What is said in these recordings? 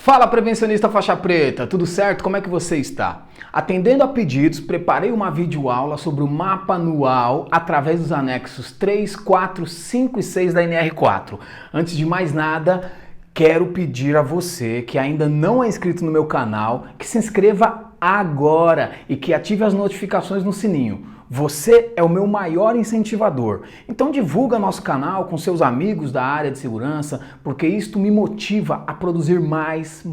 Fala, prevencionista faixa preta, tudo certo? Como é que você está? Atendendo a pedidos, preparei uma videoaula sobre o mapa anual através dos anexos 3, 4, 5 e 6 da NR4. Antes de mais nada, quero pedir a você que ainda não é inscrito no meu canal, que se inscreva agora e que ative as notificações no sininho. Você é o meu maior incentivador. Então divulga nosso canal com seus amigos da área de segurança, porque isto me motiva a produzir mais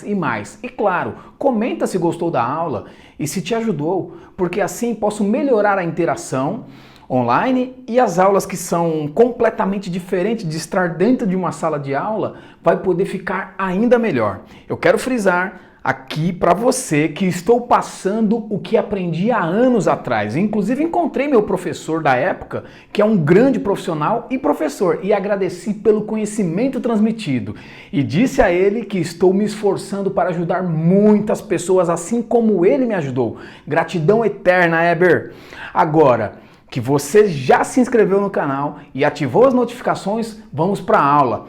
e mais. E claro, comenta se gostou da aula e se te ajudou, porque assim posso melhorar a interação online e as aulas que são completamente diferentes de estar dentro de uma sala de aula vai poder ficar ainda melhor. Eu quero frisar aqui para você que estou passando o que aprendi há anos atrás. Inclusive encontrei meu professor da época, que é um grande profissional e professor, e agradeci pelo conhecimento transmitido. E disse a ele que estou me esforçando para ajudar muitas pessoas, assim como ele me ajudou. Gratidão eterna, Eber. Agora, que você já se inscreveu no canal e ativou as notificações, vamos para a aula.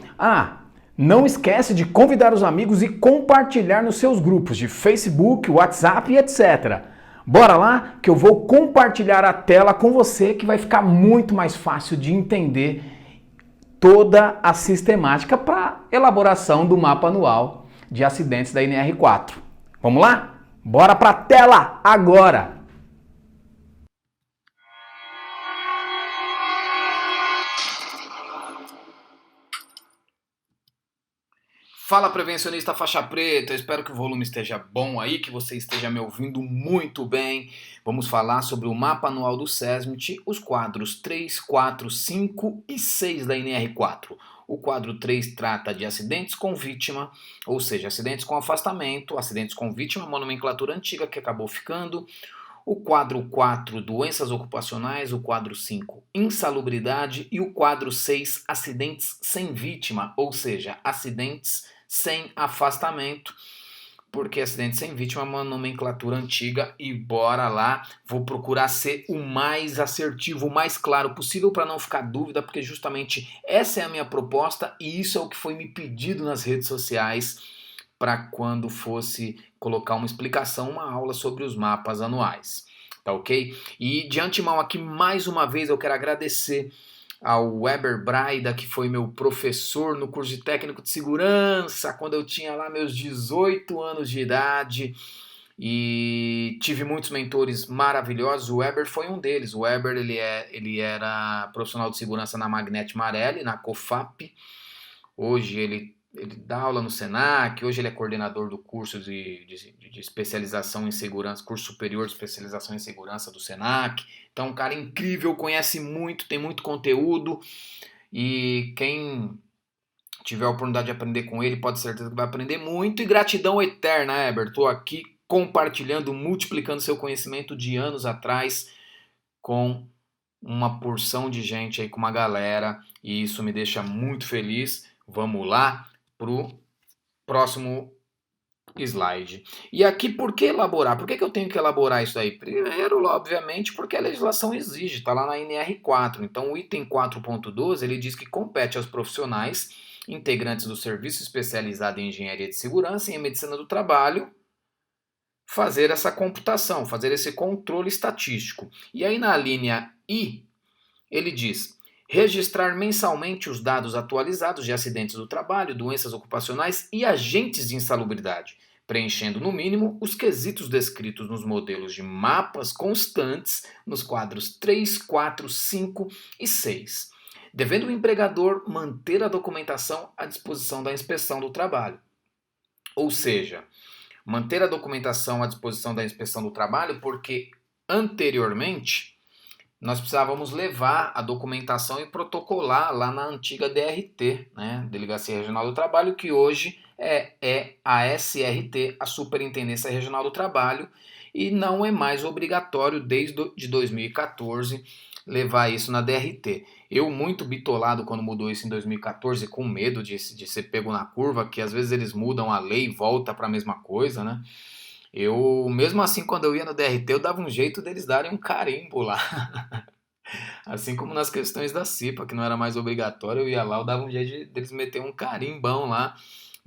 Não esquece de convidar os amigos e compartilhar nos seus grupos de Facebook, WhatsApp e etc. Bora lá que eu vou compartilhar a tela com você que vai ficar muito mais fácil de entender toda a sistemática para elaboração do mapa anual de acidentes da NR4. Vamos lá? Bora para a tela agora! Fala, prevencionista faixa preta, eu espero que o volume esteja bom aí, que você esteja me ouvindo muito bem. Vamos falar sobre o mapa anual do SESMIT, os quadros 3, 4, 5 e 6 da NR4. O quadro 3 trata de acidentes com vítima, ou seja, acidentes com afastamento, acidentes com vítima, uma nomenclatura antiga que acabou ficando. O quadro 4, doenças ocupacionais, o quadro 5, insalubridade e o quadro 6, acidentes sem vítima, ou seja, acidentes sem afastamento, porque acidente sem vítima é uma nomenclatura antiga e bora lá, vou procurar ser o mais assertivo, o mais claro possível para não ficar dúvida, porque justamente essa é a minha proposta e isso é o que foi me pedido nas redes sociais para quando fosse colocar uma explicação, uma aula sobre os mapas anuais, tá ok? E de antemão aqui, mais uma vez, eu quero agradecer ao Weber Braida, que foi meu professor no curso de técnico de segurança, quando eu tinha lá meus 18 anos de idade, e tive muitos mentores maravilhosos. O Weber foi um deles. O Weber ele era profissional de segurança na Magnete Marelli, na COFAP. Hoje ele dá aula no Senac, hoje ele é coordenador do curso de especialização em segurança, curso superior de especialização em segurança do Senac. Então, um cara incrível, conhece muito, tem muito conteúdo e quem tiver a oportunidade de aprender com ele pode ter certeza que vai aprender muito. E gratidão eterna, Heber. Estou aqui compartilhando, multiplicando seu conhecimento de anos atrás com uma porção de gente aí, com uma galera, e isso me deixa muito feliz. Vamos lá pro próximo slide. E aqui, por que elaborar? Por que eu tenho que elaborar isso aí? Primeiro, obviamente, porque a legislação exige, está lá na NR4. Então, o item 4.12, ele diz que compete aos profissionais integrantes do serviço especializado em engenharia de segurança e em medicina do trabalho fazer essa computação, fazer esse controle estatístico. E aí na linha I, ele diz: registrar mensalmente os dados atualizados de acidentes do trabalho, doenças ocupacionais e agentes de insalubridade, preenchendo no mínimo os quesitos descritos nos modelos de mapas constantes nos quadros 3, 4, 5 e 6, devendo o empregador manter a documentação à disposição da inspeção do trabalho. Ou seja, manter a documentação à disposição da inspeção do trabalho, porque anteriormente nós precisávamos levar a documentação e protocolar lá na antiga DRT, né, Delegacia Regional do Trabalho, que hoje é a SRT, a Superintendência Regional do Trabalho, e não é mais obrigatório desde 2014 levar isso na DRT. Eu muito bitolado quando mudou isso em 2014, com medo de ser pego na curva, que às vezes eles mudam a lei e volta para a mesma coisa, né? Eu, mesmo assim, quando eu ia no DRT, eu dava um jeito deles darem um carimbo lá. Assim como nas questões da CIPA, que não era mais obrigatório, eu ia lá, eu dava um jeito deles meter um carimbão lá,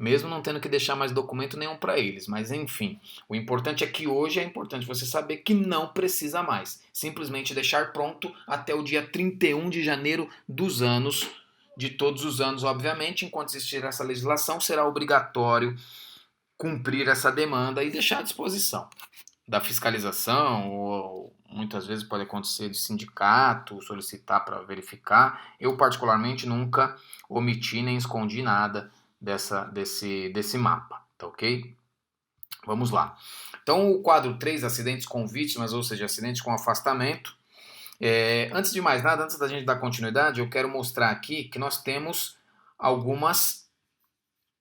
mesmo não tendo que deixar mais documento nenhum para eles. Mas enfim, o importante é que hoje é importante você saber que não precisa mais. Simplesmente deixar pronto até o dia 31 de janeiro dos anos, de todos os anos, obviamente. Enquanto existir essa legislação, será obrigatório cumprir essa demanda e deixar à disposição da fiscalização, ou muitas vezes pode acontecer de sindicato solicitar para verificar. Eu particularmente nunca omiti nem escondi nada desse mapa, tá ok? Vamos lá. Então o quadro 3, acidentes com vítimas, ou seja, acidentes com afastamento. Antes de mais nada, antes da gente dar continuidade, eu quero mostrar aqui que nós temos algumas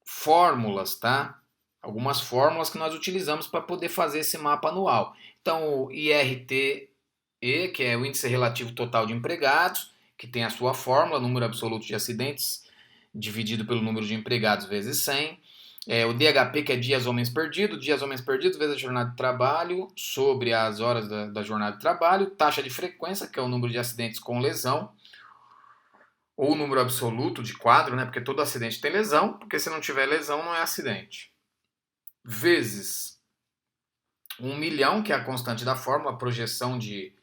fórmulas, tá? Algumas fórmulas que nós utilizamos para poder fazer esse mapa anual. Então, o IRTE, que é o Índice Relativo Total de Empregados, que tem a sua fórmula, número absoluto de acidentes dividido pelo número de empregados vezes 100. O DHP, que é dias homens perdidos vezes a jornada de trabalho sobre as horas da jornada de trabalho. Taxa de frequência, que é o número de acidentes com lesão, ou o número absoluto de quadro, né? Porque todo acidente tem lesão, porque se não tiver lesão não é acidente. Vezes 1 milhão, que é a constante da fórmula, a projeção de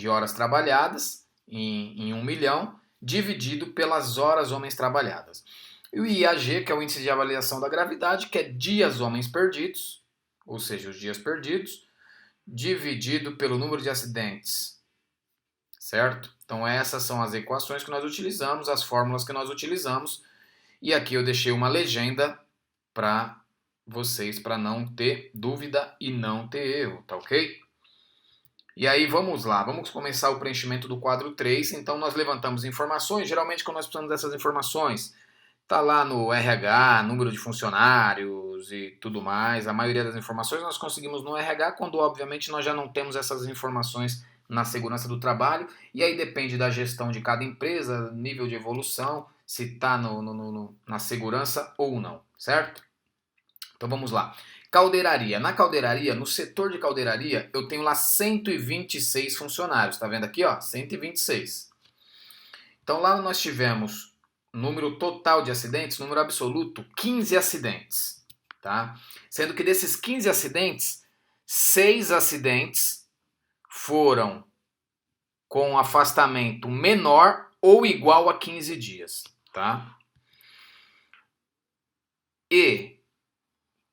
horas trabalhadas em 1 milhão, dividido pelas horas homens trabalhadas. E o IAG, que é o índice de avaliação da gravidade, que é dias homens perdidos, ou seja, os dias perdidos, dividido pelo número de acidentes. Certo? Então essas são as equações que nós utilizamos, as fórmulas que nós utilizamos. E aqui eu deixei uma legenda para vocês, para não ter dúvida e não ter erro, tá ok? E aí vamos lá, vamos começar o preenchimento do quadro 3. Então nós levantamos informações, geralmente quando nós precisamos dessas informações, tá lá no RH, número de funcionários e tudo mais. A maioria das informações nós conseguimos no RH, quando obviamente nós já não temos essas informações na segurança do trabalho. E aí depende da gestão de cada empresa, nível de evolução, se está na segurança ou não, certo? Então vamos lá. Caldeiraria. Na caldeiraria, no setor de caldeiraria, eu tenho lá 126 funcionários. Tá vendo aqui, ó? 126. Então lá nós tivemos número total de acidentes, número absoluto, 15 acidentes, tá? Sendo que desses 15 acidentes, 6 acidentes foram com afastamento menor ou igual a 15 dias, tá? E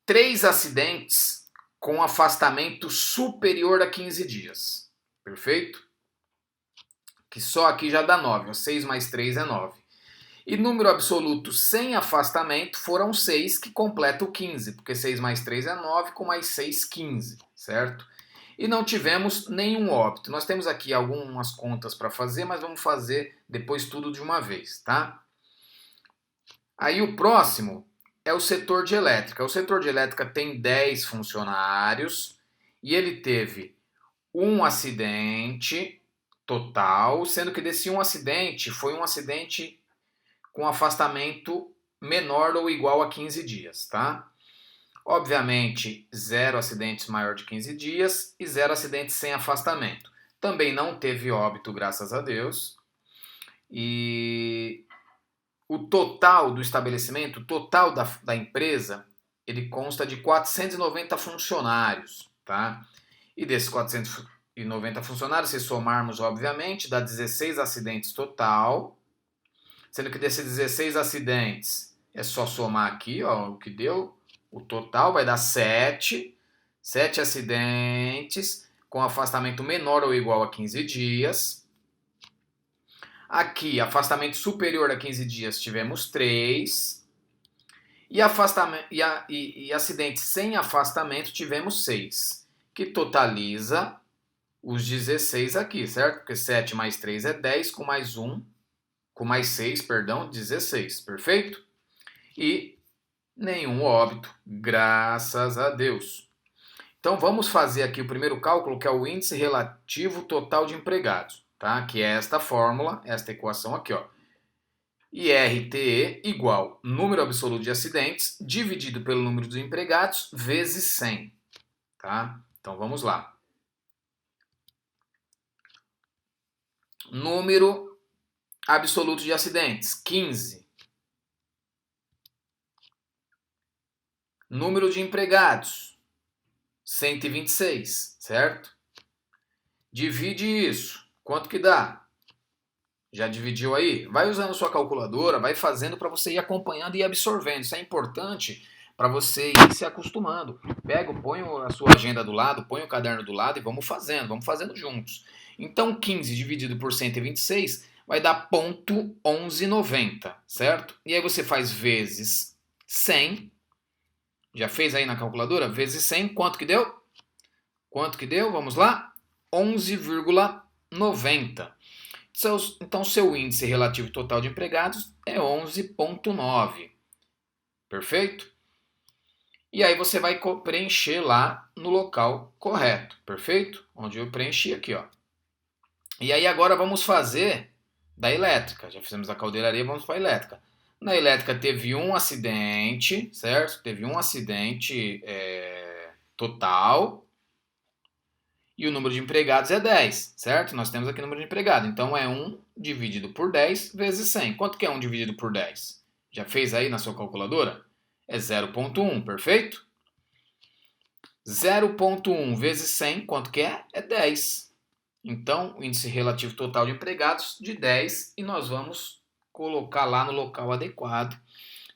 3 acidentes com afastamento superior a 15 dias. Perfeito? Que só aqui já dá 9. 6 mais 3 é 9. E número absoluto sem afastamento foram 6, que completa o 15. Porque 6 mais 3 é 9, com mais 6, 15. Certo? E não tivemos nenhum óbito. Nós temos aqui algumas contas para fazer, mas vamos fazer depois tudo de uma vez, tá? Aí o próximo é o setor de elétrica. O setor de elétrica tem 10 funcionários e ele teve um acidente total, sendo que desse um acidente foi um acidente com afastamento menor ou igual a 15 dias, tá? Obviamente, 0 acidentes maior de 15 dias e 0 acidentes sem afastamento. Também não teve óbito, graças a Deus. E o total do estabelecimento, o total da empresa, ele consta de 490 funcionários, tá? E desses 490 funcionários, se somarmos, obviamente, dá 16 acidentes total, sendo que desses 16 acidentes, é só somar aqui, ó, o que deu, o total vai dar 7 acidentes com afastamento menor ou igual a 15 dias. Aqui, afastamento superior a 15 dias, tivemos 3. E acidentes sem afastamento, tivemos 6. Que totaliza os 16 aqui, certo? Porque 7 mais 3 é 10, com mais 1, com mais 6, perdão, 16. Perfeito? E nenhum óbito, graças a Deus. Então vamos fazer aqui o primeiro cálculo, que é o índice relativo total de empregados, tá? Que é esta fórmula, esta equação aqui, ó. IRTE igual número absoluto de acidentes dividido pelo número de empregados vezes 100, tá? Então vamos lá. Número absoluto de acidentes, 15. Número de empregados, 126, certo? Divide isso. Quanto que dá? Já dividiu aí? Vai usando sua calculadora, vai fazendo para você ir acompanhando e absorvendo. Isso é importante para você ir se acostumando. Pega, põe a sua agenda do lado, põe o caderno do lado e vamos fazendo juntos. Então 15 dividido por 126 vai dar 0,1190, certo? E aí você faz vezes 100. Já fez aí na calculadora? Vezes 100, quanto que deu? Quanto que deu? Vamos lá? 11,90. Então, seu índice relativo total de empregados é 11,9. Perfeito? E aí você vai preencher lá no local correto. Perfeito? Onde eu preenchi aqui, ó. E aí agora vamos fazer da elétrica. Já fizemos a caldeiraria, vamos para a elétrica. Na elétrica teve um acidente, certo? Teve um acidente total. E o número de empregados é 10, certo? Nós temos aqui o número de empregados. Então é 1 dividido por 10 vezes 100. Quanto que é 1 dividido por 10? Já fez aí na sua calculadora? É 0,1, perfeito? 0,1 vezes 100, quanto que é? É 10. Então, o índice relativo total de empregados de 10 e nós vamos colocar lá no local adequado,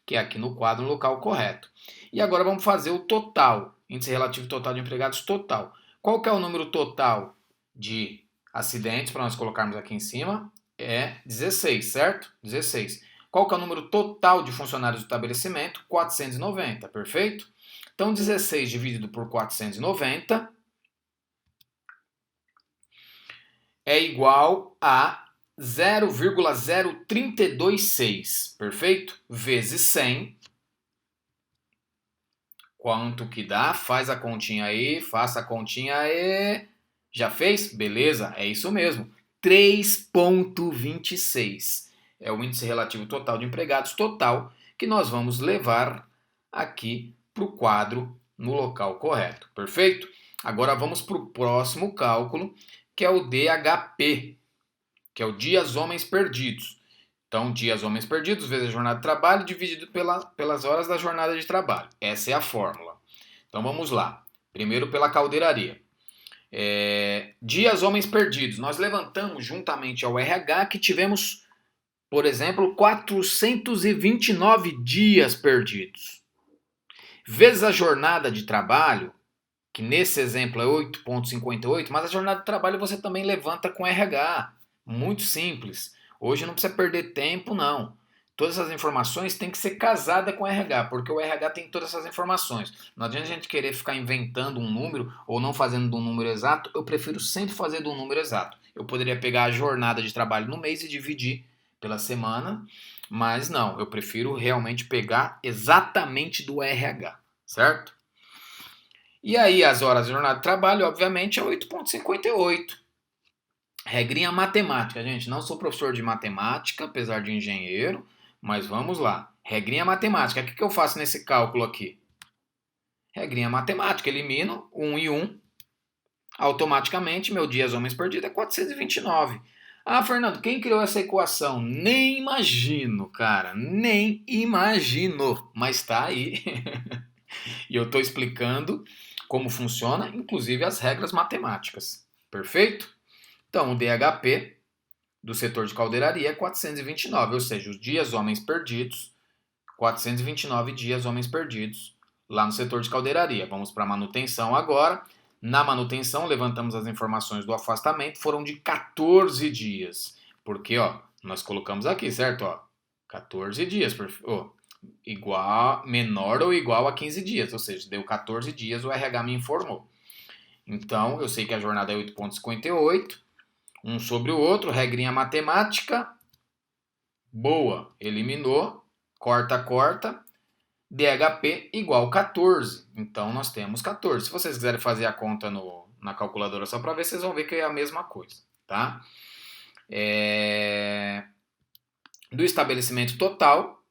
que é aqui no quadro, no local correto. E agora vamos fazer o total, índice relativo total de empregados total. Qual que é o número total de acidentes, para nós colocarmos aqui em cima? É 16, certo? 16. Qual que é o número total de funcionários do estabelecimento? 490, perfeito? Então, 16 dividido por 490 é igual a 0,0326, perfeito? Vezes 100. Quanto que dá? Faz a continha aí, faça a continha aí. Já fez? Beleza, é isso mesmo. 3,26 é o índice relativo total de empregados total que nós vamos levar aqui para o quadro no local correto. Perfeito? Agora vamos para o próximo cálculo, que é o DHP, que é o dias homens perdidos. Então, dias homens perdidos vezes a jornada de trabalho dividido pelas horas da jornada de trabalho. Essa é a fórmula. Então, vamos lá. Primeiro pela caldeiraria. Dias homens perdidos. Nós levantamos juntamente ao RH que tivemos, por exemplo, 429 dias perdidos. Vezes a jornada de trabalho, que nesse exemplo é 8,58, mas a jornada de trabalho você também levanta com RH. Muito simples. Hoje não precisa perder tempo, não. Todas essas informações têm que ser casadas com o RH, porque o RH tem todas essas informações. Não adianta a gente querer ficar inventando um número ou não fazendo de um número exato. Eu prefiro sempre fazer de um número exato. Eu poderia pegar a jornada de trabalho no mês e dividir pela semana, mas não, eu prefiro realmente pegar exatamente do RH, certo? E aí as horas de jornada de trabalho, obviamente, é 8,58. Regrinha matemática, gente. Não sou professor de matemática, apesar de engenheiro, mas vamos lá. Regrinha matemática. O que eu faço nesse cálculo aqui? Regrinha matemática. Elimino 1 e 1. Automaticamente, meu dias homens perdido é 429. Ah, Fernando, quem criou essa equação? Nem imagino, cara. Nem imagino. Mas tá aí. E eu estou explicando como funciona, inclusive as regras matemáticas. Perfeito? Então, o DHP do setor de caldeiraria é 429, ou seja, os dias homens perdidos, 429 dias homens perdidos lá no setor de caldeiraria. Vamos para a manutenção agora. Na manutenção, levantamos as informações do afastamento, foram de 14 dias. Porque, ó, nós colocamos aqui, certo? Ó, 14 dias, igual, menor ou igual a 15 dias, ou seja, deu 14 dias, o RH me informou. Então, eu sei que a jornada é 8,58, um sobre o outro, regrinha matemática, boa, eliminou, corta, DHP igual 14. Então, nós temos 14. Se vocês quiserem fazer a conta na calculadora só para ver, vocês vão ver que é a mesma coisa, tá? Do estabelecimento total,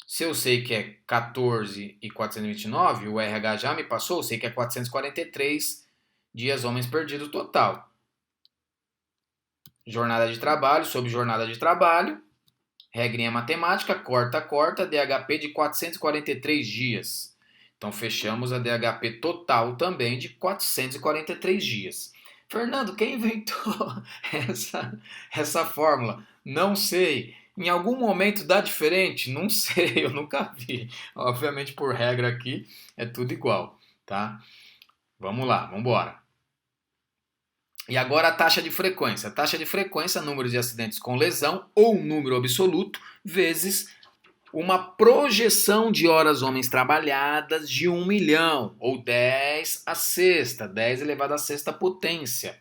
se eu sei que é 14 e 429, o RH já me passou, eu sei que é 443 dias homens perdidos total. Jornada de trabalho, sobre jornada de trabalho, regrinha matemática, corta, DHP de 443 dias. Então fechamos a DHP total também de 443 dias. Fernando, quem inventou essa fórmula? Não sei. Em algum momento dá diferente? Não sei, eu nunca vi. Obviamente, por regra aqui, é tudo igual, tá? Vamos lá, vamos embora. E agora a taxa de frequência. A taxa de frequência, número de acidentes com lesão ou número absoluto, vezes uma projeção de horas homens trabalhadas de 1 milhão, ou 10 a sexta, 10 elevado a sexta potência,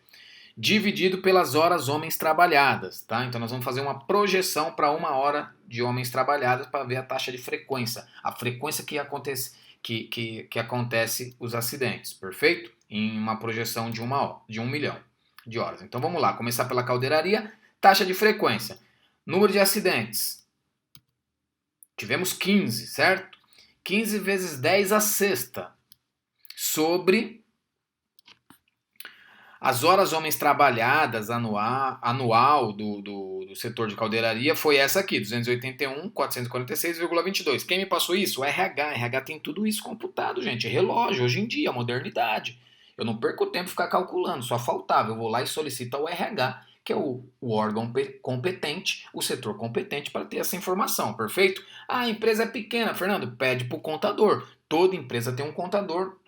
dividido pelas horas homens trabalhadas, tá? Então nós vamos fazer uma projeção para 1 hora de homens trabalhados para ver a taxa de frequência, a frequência que acontece, que acontece os acidentes, perfeito? Em uma projeção de 1 milhão de horas. Então vamos lá, começar pela caldeiraria, taxa de frequência, número de acidentes. Tivemos 15, certo? 15 vezes 10 a sexta, sobre as horas homens trabalhadas anual do setor de caldeiraria foi essa aqui, 281.446,22. Quem me passou isso? O RH. RH tem tudo isso computado, gente. É relógio, hoje em dia, modernidade. Eu não perco tempo ficar calculando, só faltava. Eu vou lá e solicito ao RH, que é o órgão competente, o setor competente para ter essa informação, perfeito? Ah, a empresa é pequena, Fernando, pede para o contador. Toda empresa tem um contador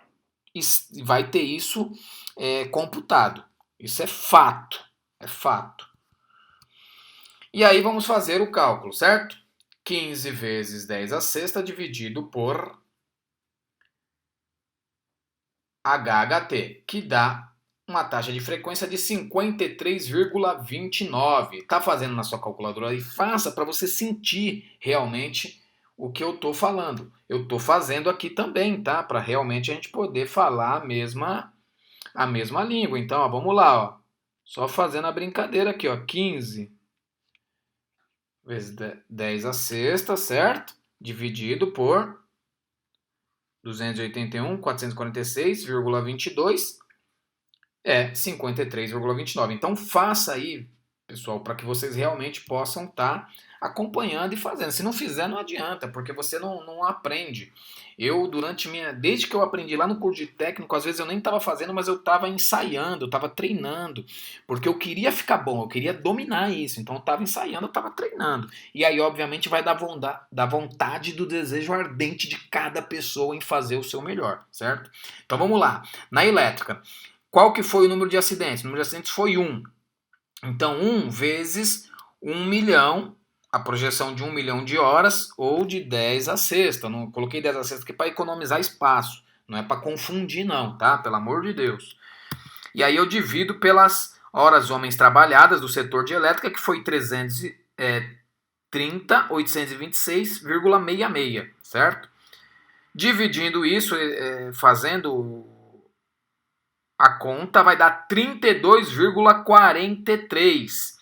e vai ter isso computado. Isso é fato, é fato. E aí vamos fazer o cálculo, certo? 15 vezes 10 a sexta dividido por HHT, que dá uma taxa de frequência de 53,29. Tá fazendo na sua calculadora aí? Faça para você sentir realmente o que eu estou falando. Eu estou fazendo aqui também, tá? Para realmente a gente poder falar a mesma língua. Então, ó, vamos lá, ó. Só fazendo a brincadeira aqui, ó. 15 vezes 10 a sexta, certo? Dividido por 281.446,22 é 53,29. Então faça aí, pessoal, para que vocês realmente possam estar acompanhando e fazendo. Se não fizer, não adianta, porque você não aprende. Eu, desde que eu aprendi lá no curso de técnico, às vezes eu nem estava fazendo, mas eu estava ensaiando, eu estava treinando, porque eu queria ficar bom, eu queria dominar isso, então eu estava ensaiando, eu estava treinando. E aí, obviamente, vai da vontade, do desejo ardente de cada pessoa em fazer o seu melhor, certo? Então vamos lá. Na elétrica, qual que foi o número de acidentes? O número de acidentes foi 1. Então, 1 vezes 1 milhão, a projeção de 1 milhão de horas, ou de 10 a sexta. Não coloquei 10 a sexta aqui para economizar espaço. Não é para confundir não, tá? Pelo amor de Deus. E aí eu divido pelas horas homens trabalhadas do setor de elétrica, que foi 330.826,66, certo? Dividindo isso, fazendo a conta, vai dar 32,43.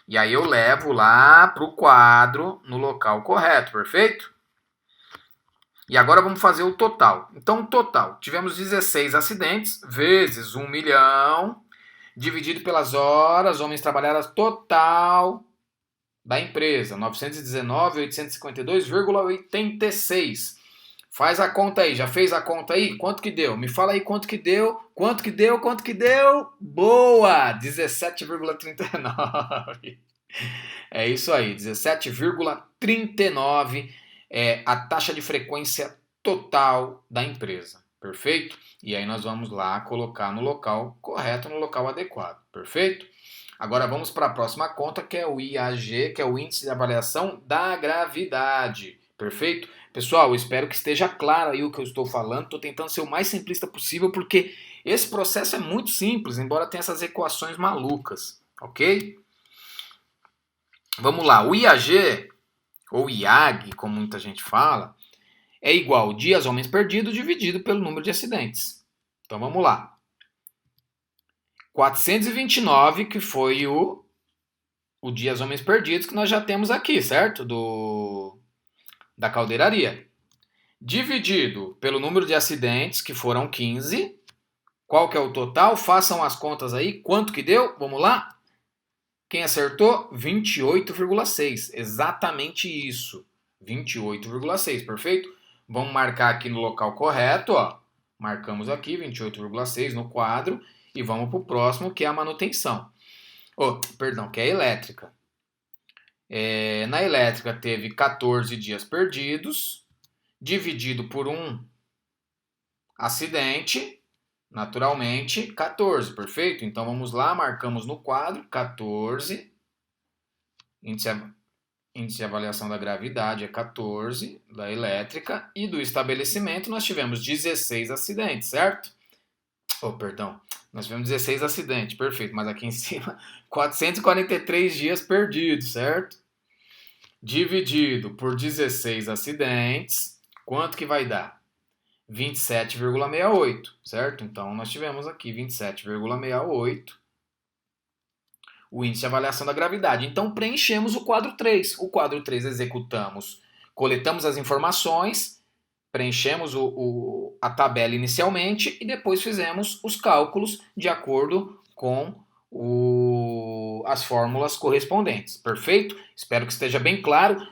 E aí eu levo lá para o quadro no local correto, perfeito? E agora vamos fazer o total. Então, total, tivemos 16 acidentes vezes 1 milhão, dividido pelas horas, homens trabalhadas total da empresa, 919.852,86. Faz a conta aí, já fez a conta aí? Quanto que deu? Me fala aí quanto que deu, quanto que deu, quanto que deu? Boa! 17,39. É isso aí, 17,39 é a taxa de frequência total da empresa, perfeito? E aí nós vamos lá colocar no local correto, no local adequado, perfeito? Agora vamos para a próxima conta, que é o IAG, que é o Índice de Avaliação da Gravidade, perfeito? Pessoal, eu espero que esteja claro aí o que eu estou falando. Estou tentando ser o mais simplista possível, porque esse processo é muito simples, embora tenha essas equações malucas, ok? Vamos lá, o IAG, ou IAG, como muita gente fala, é igual dias homens perdidos dividido pelo número de acidentes. Então vamos lá. 429, que foi o dias homens perdidos, que nós já temos aqui, certo? Da caldeiraria. Dividido pelo número de acidentes, que foram 15. Qual que é o total? Façam as contas aí. Quanto que deu? Vamos lá? Quem acertou? 28,6. Exatamente isso. 28,6, perfeito? Vamos marcar aqui no local correto, ó. Marcamos aqui 28,6 no quadro e vamos para o próximo, que é a manutenção. Perdão, que é a elétrica. Na elétrica teve 14 dias perdidos, dividido por um acidente, naturalmente, 14, perfeito? Então vamos lá, marcamos no quadro 14, índice de avaliação da gravidade é 14, da elétrica, e do estabelecimento nós tivemos 16 acidentes, certo? Perdão, nós tivemos 16 acidentes, perfeito, mas aqui em cima 443 dias perdidos, certo? Dividido por 16 acidentes, quanto que vai dar? 27,68, certo? Então nós tivemos aqui 27,68 o índice de avaliação da gravidade. Então preenchemos o quadro 3. O quadro 3 executamos, coletamos as informações, preenchemos a tabela inicialmente e depois fizemos os cálculos de acordo com as fórmulas correspondentes. Perfeito? Espero que esteja bem claro.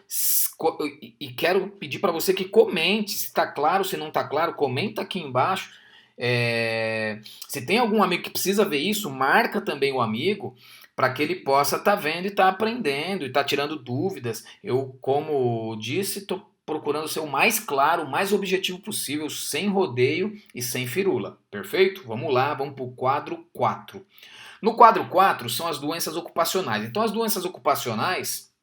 E quero pedir para você que comente se está claro, se não está claro. Comenta aqui embaixo. Se tem algum amigo que precisa ver isso, marca também o amigo para que ele possa estar vendo e estar aprendendo e estar tirando dúvidas. Eu, como disse, estou procurando ser o mais claro, o mais objetivo possível, sem rodeio e sem firula. Perfeito? Vamos lá, vamos para o quadro 4. No quadro 4 são as doenças ocupacionais. Então, as doenças ocupacionais,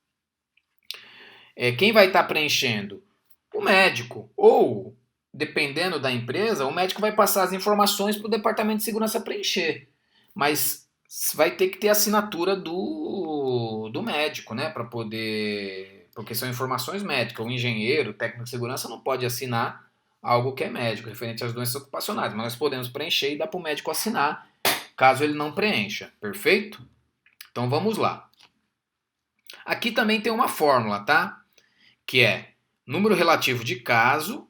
quem vai estar preenchendo? O médico. Ou, dependendo da empresa, o médico vai passar as informações para o departamento de segurança preencher. Mas vai ter que ter assinatura do médico, né? Para poder. Porque são informações médicas. O engenheiro, o técnico de segurança não pode assinar algo que é médico, referente às doenças ocupacionais. Mas nós podemos preencher e dar para o médico assinar, caso ele não preencha. Perfeito? Então vamos lá. Aqui também tem uma fórmula, tá? Que é número relativo de caso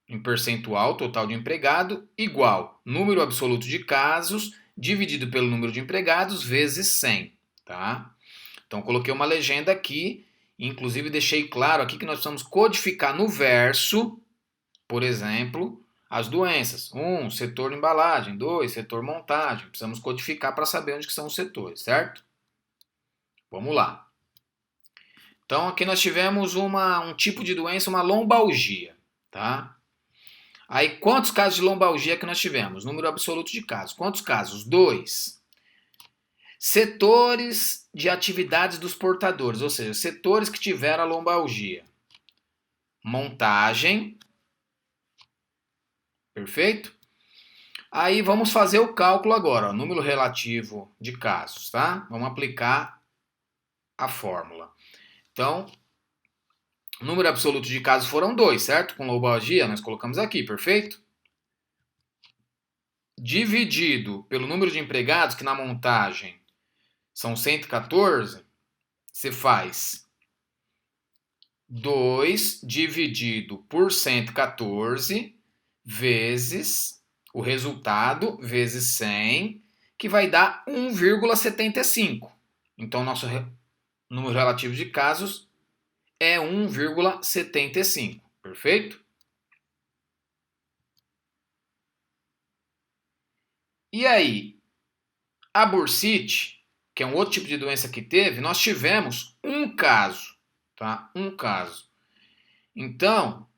em percentual total de empregado igual número absoluto de casos dividido pelo número de empregados vezes 100, tá? Então coloquei uma legenda aqui, inclusive deixei claro aqui que nós precisamos codificar no verso, por exemplo, as doenças. 1, setor de embalagem. 2, setor montagem. Precisamos codificar para saber onde que são os setores, certo? Vamos lá. Então aqui nós tivemos um tipo de doença, uma lombalgia, tá? Aí, quantos casos de lombalgia que nós tivemos? Número absoluto de casos. Quantos casos? 2. Setores de atividades dos portadores, ou seja, setores que tiveram a lombalgia. Montagem. Perfeito? Aí vamos fazer o cálculo agora, ó, número relativo de casos, tá? Vamos aplicar a fórmula. Então, número absoluto de casos foram 2, certo? Com lombalgia, nós colocamos aqui, perfeito? Dividido pelo número de empregados, que na montagem são 114, você faz 2 dividido por 114 vezes o resultado, vezes 100, que vai dar 1,75. Então, nosso número relativo de casos é 1,75. Perfeito? E aí, a bursite, que é um outro tipo de doença que teve, nós tivemos um caso, tá? Um caso. Então,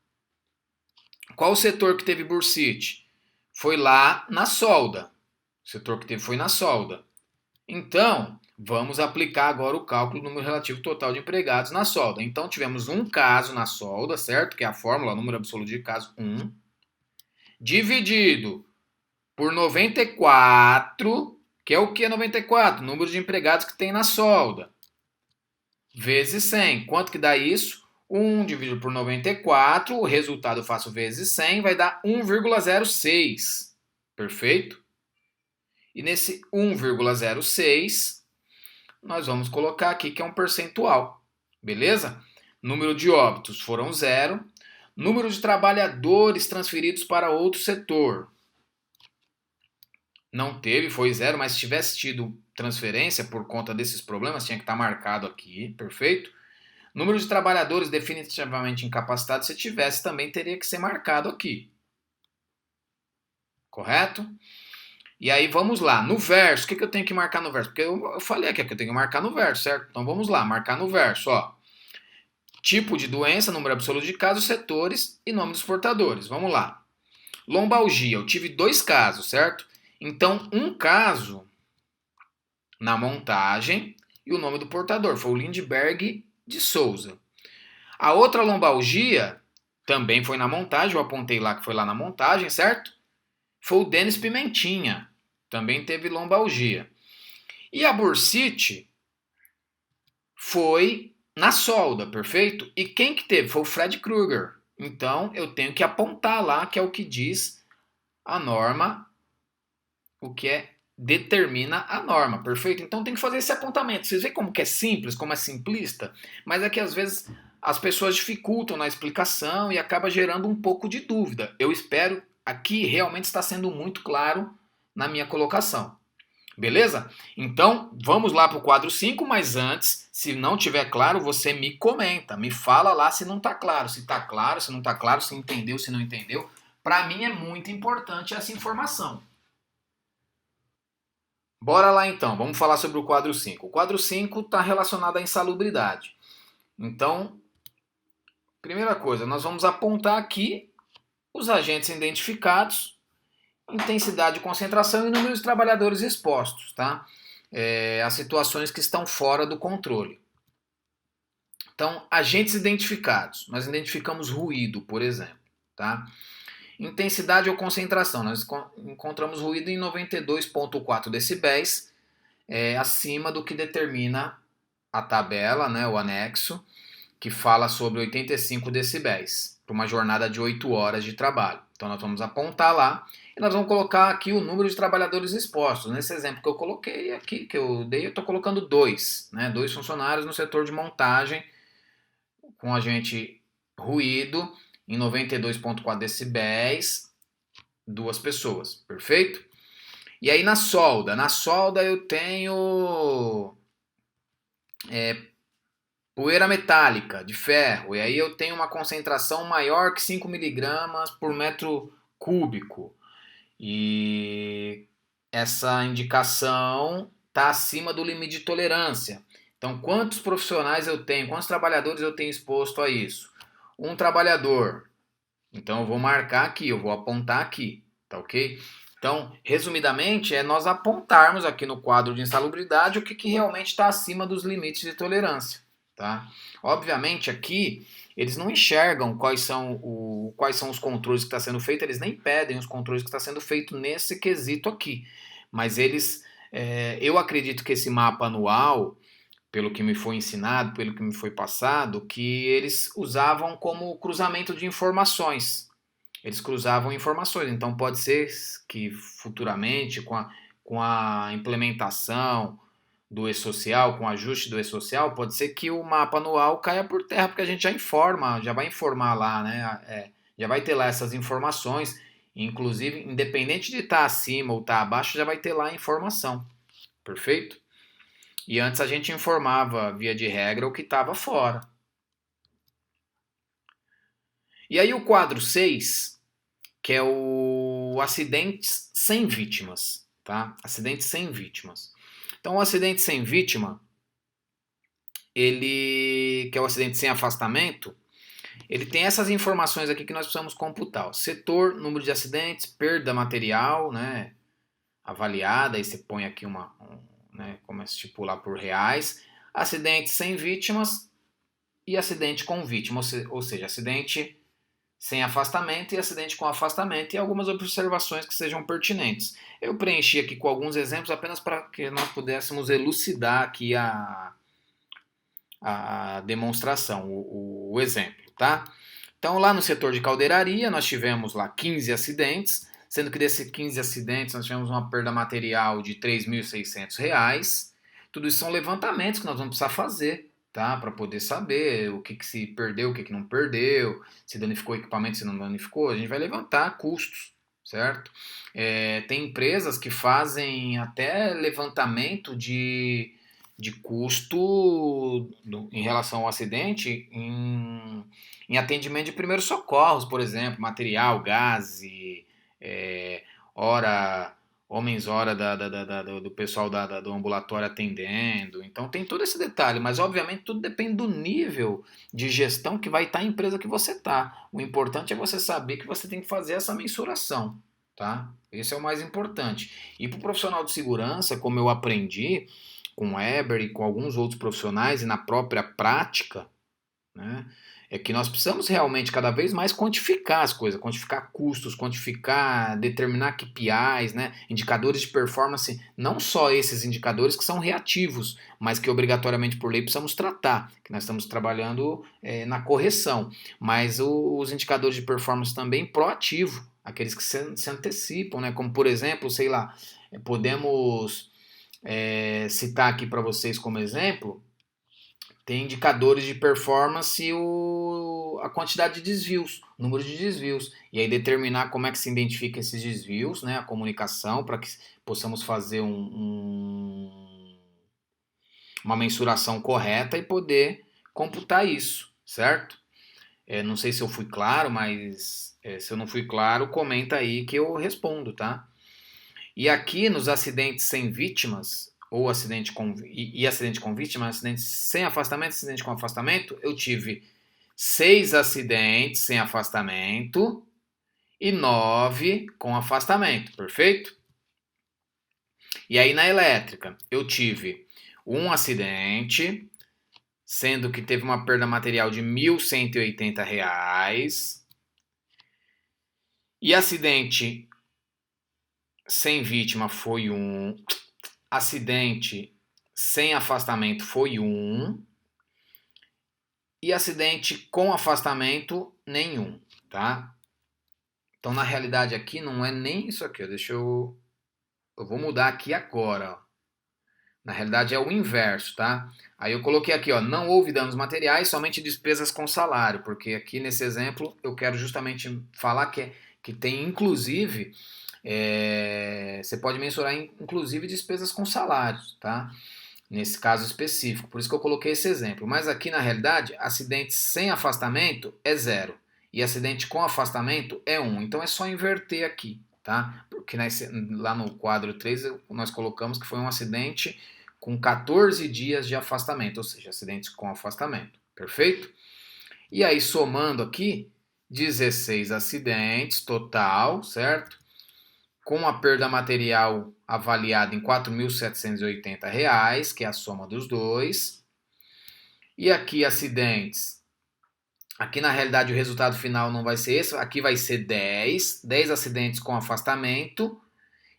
qual o setor que teve bursite? Foi lá na solda. O setor que teve foi na solda. Então, vamos aplicar agora o cálculo do número relativo total de empregados na solda. Então, tivemos um caso na solda, certo? Que é a fórmula, número absoluto de casos, 1, dividido por 94, que é o que é 94? Número de empregados que tem na solda, vezes 100. Quanto que dá isso? 1 dividido por 94, o resultado eu faço vezes 100, vai dar 1,06. Perfeito? E nesse 1,06, nós vamos colocar aqui que é um percentual. Beleza? Número de óbitos foram 0. Número de trabalhadores transferidos para outro setor. Não teve, foi 0, mas se tivesse tido transferência por conta desses problemas, tinha que estar marcado aqui, perfeito? Número de trabalhadores definitivamente incapacitados, se tivesse, também teria que ser marcado aqui. Correto? E aí vamos lá, no verso, o que eu tenho que marcar no verso? Porque eu falei aqui que eu tenho que marcar no verso, certo? Então vamos lá, marcar no verso, ó. Tipo de doença, número absoluto de casos, setores e nome dos portadores. Vamos lá. Lombalgia, eu tive 2 casos, certo? Então, um caso na montagem e o nome do portador foi o Lindbergh de Souza. A outra lombalgia também foi na montagem, eu apontei lá que foi lá na montagem, certo? Foi o Denis Pimentinha, também teve lombalgia. E a bursite foi na solda, perfeito? E quem que teve? Foi o Fred Krueger. Então eu tenho que apontar lá que é o que diz a norma, o que determina a norma, perfeito? Então tem que fazer esse apontamento. Vocês veem como que é simples, como é simplista? Mas é que às vezes as pessoas dificultam na explicação e acaba gerando um pouco de dúvida. Eu espero aqui realmente está sendo muito claro na minha colocação. Beleza? Então, vamos lá para o quadro 5, mas antes, se não tiver claro, você me comenta, me fala lá se não está claro, se está claro, se não está claro, se entendeu, se não entendeu. Para mim é muito importante essa informação. Bora lá então, vamos falar sobre o quadro 5. O quadro 5 está relacionado à insalubridade. Então, primeira coisa, nós vamos apontar aqui os agentes identificados, intensidade de concentração e número de trabalhadores expostos, tá? As situações que estão fora do controle. Então, agentes identificados. Nós identificamos ruído, por exemplo, tá? Intensidade ou concentração. Nós encontramos ruído em 92,4 decibéis, acima do que determina a tabela, né, o anexo, que fala sobre 85 decibéis, para uma jornada de 8 horas de trabalho. Então nós vamos apontar lá e nós vamos colocar aqui o número de trabalhadores expostos. Nesse exemplo que eu coloquei aqui, que eu dei, eu estou colocando 2, né, 2 funcionários no setor de montagem com agente ruído em 92,4 decibéis, 2 pessoas, perfeito? E aí na solda eu tenho poeira metálica de ferro, e aí eu tenho uma concentração maior que 5 miligramas por metro cúbico. E essa indicação está acima do limite de tolerância. Então, quantos profissionais eu tenho, quantos trabalhadores eu tenho exposto a isso? Um trabalhador. Então, eu vou marcar aqui, eu vou apontar aqui, tá ok? Então, resumidamente, é nós apontarmos aqui no quadro de insalubridade o que realmente está acima dos limites de tolerância. Tá? Obviamente aqui eles não enxergam quais são os controles que está sendo feito, eles nem pedem os controles que está sendo feito nesse quesito aqui. Mas eu acredito que esse mapa anual, pelo que me foi ensinado, pelo que me foi passado, que eles usavam como cruzamento de informações. Eles cruzavam informações, então pode ser que futuramente, com a implementação do e-social, com o ajuste do e-social, pode ser que o mapa anual caia por terra, porque a gente já informa, já vai informar lá, né? Já vai ter lá essas informações, inclusive, independente de estar acima ou estar abaixo, já vai ter lá a informação, perfeito? E antes a gente informava, via de regra, o que estava fora. E aí o quadro 6, que é o acidentes sem vítimas, tá? Acidentes sem vítimas. Então, o acidente sem vítima, ele, que é o acidente sem afastamento, ele tem essas informações aqui que nós precisamos computar. O setor, número de acidentes, perda material, né, avaliada, aí você põe aqui né, como é estipular por reais, acidente sem vítimas e acidente com vítima, ou seja, acidente sem afastamento e acidente com afastamento e algumas observações que sejam pertinentes. Eu preenchi aqui com alguns exemplos apenas para que nós pudéssemos elucidar aqui a demonstração, o exemplo, tá? Então lá no setor de caldeiraria nós tivemos lá 15 acidentes, sendo que desses 15 acidentes nós tivemos uma perda material de R$ 3.600. Tudo isso são levantamentos que nós vamos precisar fazer, tá? Para poder saber o que se perdeu, o que não perdeu, se danificou o equipamento, se não danificou. A gente vai levantar custos, certo? Tem empresas que fazem até levantamento de de custo em relação ao acidente em atendimento de primeiros socorros, por exemplo, material, gás, é, hora, homens hora do pessoal do ambulatório atendendo. Então tem todo esse detalhe, mas obviamente tudo depende do nível de gestão que vai estar a empresa que você está. O importante é você saber que você tem que fazer essa mensuração, tá? Esse é o mais importante. E para o profissional de segurança, como eu aprendi com o Eber e com alguns outros profissionais e na própria prática, né? É que nós precisamos realmente cada vez mais quantificar as coisas, quantificar custos, quantificar, determinar KPIs, né? Indicadores de performance, não só esses indicadores que são reativos, mas que obrigatoriamente por lei precisamos tratar, que nós estamos trabalhando na correção, mas os indicadores de performance também proativo, aqueles que se antecipam, né? Como por exemplo, sei lá, podemos citar aqui para vocês como exemplo, tem indicadores de performance a quantidade de desvios, o número de desvios. E aí determinar como é que se identifica esses desvios, né, a comunicação, para que possamos fazer uma mensuração correta e poder computar isso, certo? Não sei se eu fui claro, mas se eu não fui claro, comenta aí que eu respondo, tá? E aqui nos acidentes sem vítimas, ou acidente com, e acidente com vítima, acidente sem afastamento, acidente com afastamento, eu tive 6 acidentes sem afastamento e 9 com afastamento, perfeito? E aí na elétrica, eu tive um acidente, sendo que teve uma perda material de R$ 1.180, e acidente sem vítima foi um, acidente sem afastamento foi um, e acidente com afastamento nenhum, tá? Então na realidade aqui não é nem isso aqui, eu vou mudar aqui agora, ó. Na realidade é o inverso, tá? Aí eu coloquei aqui, ó, não houve danos materiais, somente despesas com salário, porque aqui nesse exemplo eu quero justamente falar que tem inclusive, você pode mensurar inclusive despesas com salários, tá? Nesse caso específico, por isso que eu coloquei esse exemplo. Mas aqui na realidade, acidente sem afastamento é 0 e acidente com afastamento é 1. Então é só inverter aqui, tá? Porque lá no quadro 3 nós colocamos que foi um acidente com 14 dias de afastamento, ou seja, acidentes com afastamento, perfeito? E aí somando aqui, 16 acidentes total, certo? Com a perda material avaliada em R$ 4.780, que é a soma dos dois. E aqui acidentes. Aqui na realidade o resultado final não vai ser esse, aqui vai ser 10 acidentes com afastamento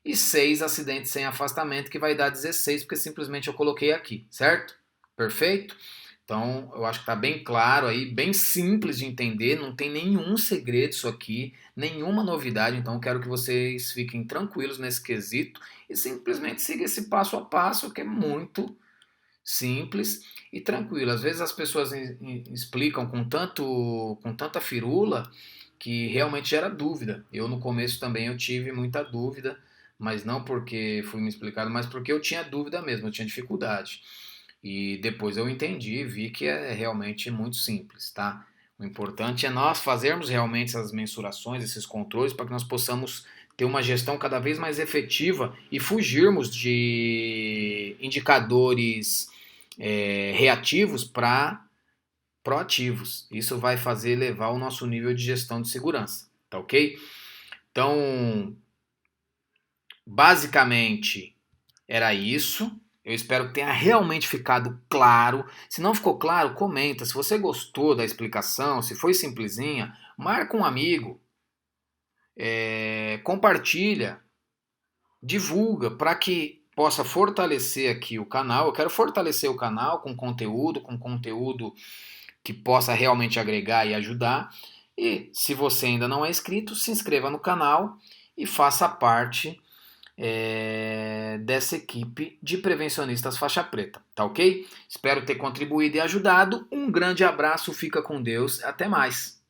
e 6 acidentes sem afastamento, que vai dar 16, porque simplesmente eu coloquei aqui, certo? Perfeito? Então, eu acho que está bem claro aí, bem simples de entender, não tem nenhum segredo isso aqui, nenhuma novidade, então eu quero que vocês fiquem tranquilos nesse quesito e simplesmente sigam esse passo a passo, que é muito simples e tranquilo. Às vezes as pessoas explicam com tanta firula que realmente gera dúvida. Eu no começo também eu tive muita dúvida, mas não porque foi me explicado, mas porque eu tinha dúvida mesmo, eu tinha dificuldade. E depois eu entendi e vi que é realmente muito simples, tá? O importante é nós fazermos realmente essas mensurações, esses controles, para que nós possamos ter uma gestão cada vez mais efetiva e fugirmos de indicadores reativos para proativos. Isso vai fazer elevar o nosso nível de gestão de segurança, tá ok? Então, basicamente era isso. Eu espero que tenha realmente ficado claro. Se não ficou claro, comenta. Se você gostou da explicação, se foi simplesinha, marca um amigo, compartilha, divulga para que possa fortalecer aqui o canal. Eu quero fortalecer o canal com conteúdo que possa realmente agregar e ajudar. E se você ainda não é inscrito, se inscreva no canal e faça parte dessa equipe de prevencionistas faixa preta, tá ok? Espero ter contribuído e ajudado. Um grande abraço, fica com Deus, até mais.